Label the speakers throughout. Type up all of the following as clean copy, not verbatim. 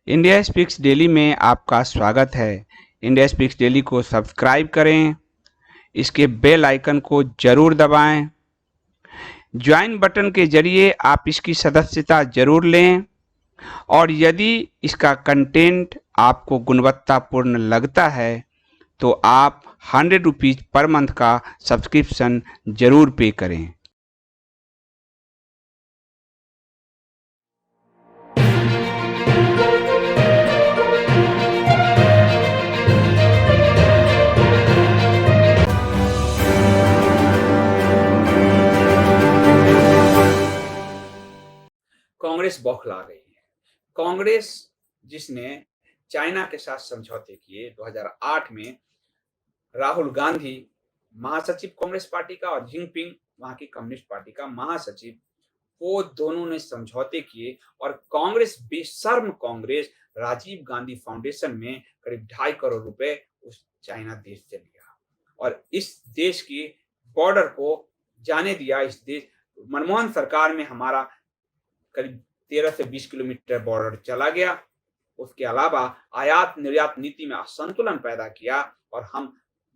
Speaker 1: India speaks daily में आपका स्वागत है। इंडिया स्पीक्स डेली को सब्सक्राइब करें, इसके बेल आइकन को जरूर दबाएं। ज्वाइन बटन के जरिए आप इसकी सदस्यता जरूर लें और यदि इसका कंटेंट आपको गुणवत्तापूर्ण लगता है तो आप 100 रुपीज़ पर मंथ का सब्सक्रिप्शन जरूर पे करें।
Speaker 2: कांग्रेस बौखला गई है। कांग्रेस जिसने चाइना के साथ समझौते किए 2008 में, राहुल गांधी महासचिव कांग्रेस पार्टी का और जिनपिंग वहां की कम्युनिस्ट पार्टी का महासचिव, वो दोनों ने समझौते किए और कांग्रेस, बेशर्म कांग्रेस, राजीव गांधी फाउंडेशन में करीब 2.5 करोड़ रुपए उस चाइना देश से लिया और इस देश की बॉर्डर को जाने दिया। इस देश मनमोहन सरकार में हमारा करीब 13 से 20 किलोमीटर बॉर्डर चला गया। उसके अलावा आयात निर्यात नीति में असंतुलन पैदा किया और हम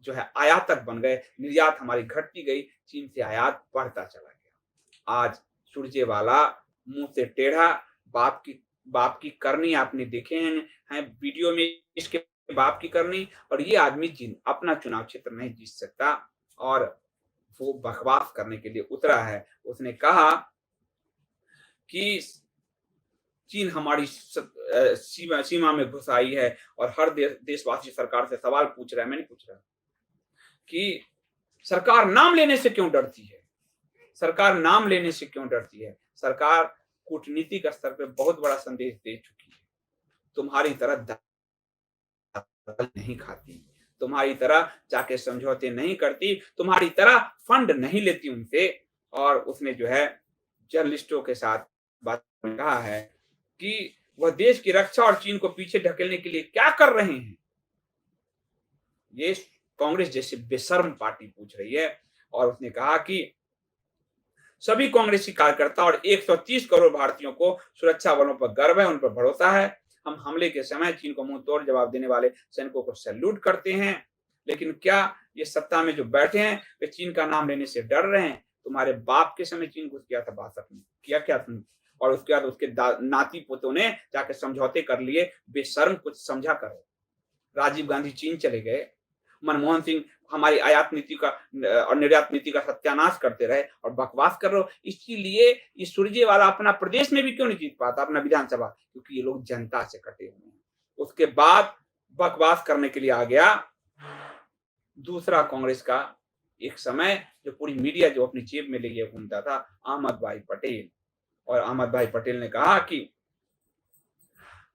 Speaker 2: जो है आयातक बन गए। निर्यात हमारी घटती गई, चीन से आयात बढ़ता चला गया। आज सुरजेवाला मुंह से टेढ़ा, बाप की करनी आपने देखे हैं वीडियो में, इसके बाप की करनी। और ये आदमी अपना चुनाव क्षेत्र नहीं जीत सकता और वो बकवास करने के लिए उतरा है। उसने कहा कि चीन हमारी सीमा में घुस आई है और हर देशवासी सरकार से सवाल पूछ रहा है। मैं नहीं पूछ रहा कि सरकार नाम लेने से क्यों डरती है, सरकार नाम लेने से क्यों डरती है। सरकार कूटनीतिक स्तर पे बहुत बड़ा संदेश दे चुकी है। तुम्हारी तरह दल नहीं खाती, तुम्हारी तरह जाके समझौते नहीं करती, तुम्हारी तरह फंड नहीं लेती उनसे। और उसने जो है जर्नलिस्टों के साथ बात में कहा है कि वह देश की रक्षा और चीन को पीछे ढकेलने के लिए क्या कर रहे हैं, ये कांग्रेस जैसी बेशर्म पार्टी पूछ रही है। और उसने कहा कि सभी कांग्रेसी कार्यकर्ता और 130 करोड़ भारतीयों को सुरक्षा बलों पर गर्व है, उन पर भरोसा है। हम हमले के समय चीन को मुंह तोड़ जवाब देने वाले सैनिकों को सैल्यूट करते हैं। लेकिन क्या ये सत्ता में जो बैठे हैं वे चीन का नाम लेने से डर रहे हैं? तुम्हारे बाप के समय चीन घुस गया था 62 में, किया क्या तुमने? और उसके बाद उसके नाती पोतों ने जाके समझौते कर लिए। बेशर्म, कुछ समझा करो। राजीव गांधी चीन चले गए, मनमोहन सिंह हमारी आयात नीति का और निर्यात नीति का सत्यानाश करते रहे और बकवास कर रहे हो। इसीलिए ये सुरजेवाला अपना प्रदेश में भी क्यों नहीं जीत पाता, अपना विधानसभा? क्योंकि ये लोग जनता से कटे हुए हैं। उसके बाद बकवास करने के लिए आ गया दूसरा कांग्रेस का एक समय जो पूरी मीडिया जो अपनी जेब में लेके घूमता था, अहमद भाई पटेल। और अहमद भाई पटेल ने कहा कि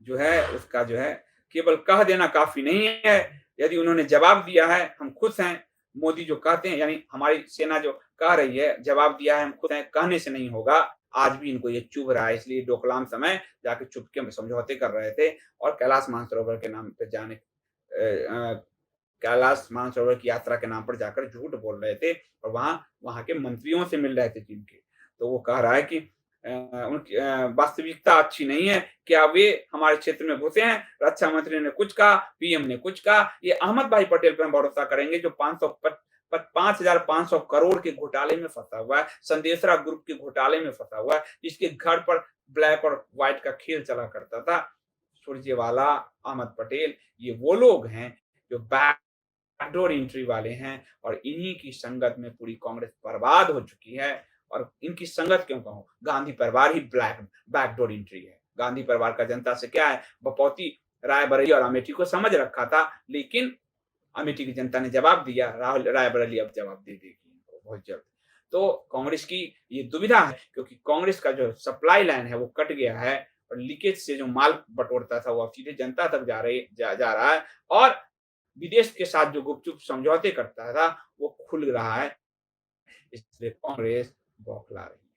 Speaker 2: जो है उसका जो है केवल कह देना काफी नहीं है, यदि उन्होंने जवाब दिया है हम खुश हैं। मोदी जो कहते हैं, यानी हमारी सेना जो कह रही है जवाब दिया है हम खुश हैं, कहने से नहीं होगा। आज भी इनको ये चुभ रहा है, इसलिए डोकलाम समय जाके चुपके में समझौते कर रहे थे और कैलाश मानसरोवर के नाम पे जाने कैलाश मानसरोवर की यात्रा के नाम पर जाकर झूठ बोल रहे थे और वहां के मंत्रियों से मिल रहे थे चीन के। तो वो कह रहा है कि उनकी वास्तविकता अच्छी नहीं है। क्या वे हमारे क्षेत्र में घुसे हैं? रक्षा मंत्री ने कुछ कहा, पीएम ने कुछ कहा। ये अहमद भाई पटेल पर हम भरोसा करेंगे जो 5,500 करोड़ के घोटाले में फंसा हुआ है, संदेशरा ग्रुप के घोटाले में फंसा हुआ है, जिसके घर पर ब्लैक और व्हाइट का खेल चला करता था। सुरजेवाला, अहमद पटेल, ये वो लोग हैं जो बैकडोर एंट्री वाले हैं और इन्हीं की संगत में पूरी कांग्रेस बर्बाद हो चुकी है। और इनकी संगत क्यों कहूं, गांधी परिवार ही बैकडोर एंट्री है। गांधी परिवार का जनता से क्या है? बपौती, रायबरेली और अमेठी को समझ रखा था, लेकिन अमेठी की जनता ने जवाब दिया। रायबरेली अब जवाब दे देगी इनको बहुत जल्द। तो कांग्रेस की ये दुविधा है, क्योंकि कांग्रेस का जो सप्लाई लाइन है वो कट गया है और लीकेज से जो माल बटोरता था वो अब सीधे जनता तक जा रहा है और विदेश के साथ जो गुपचुप समझौते करता था वो खुल रहा है। इसलिए कांग्रेस बौखला रही है।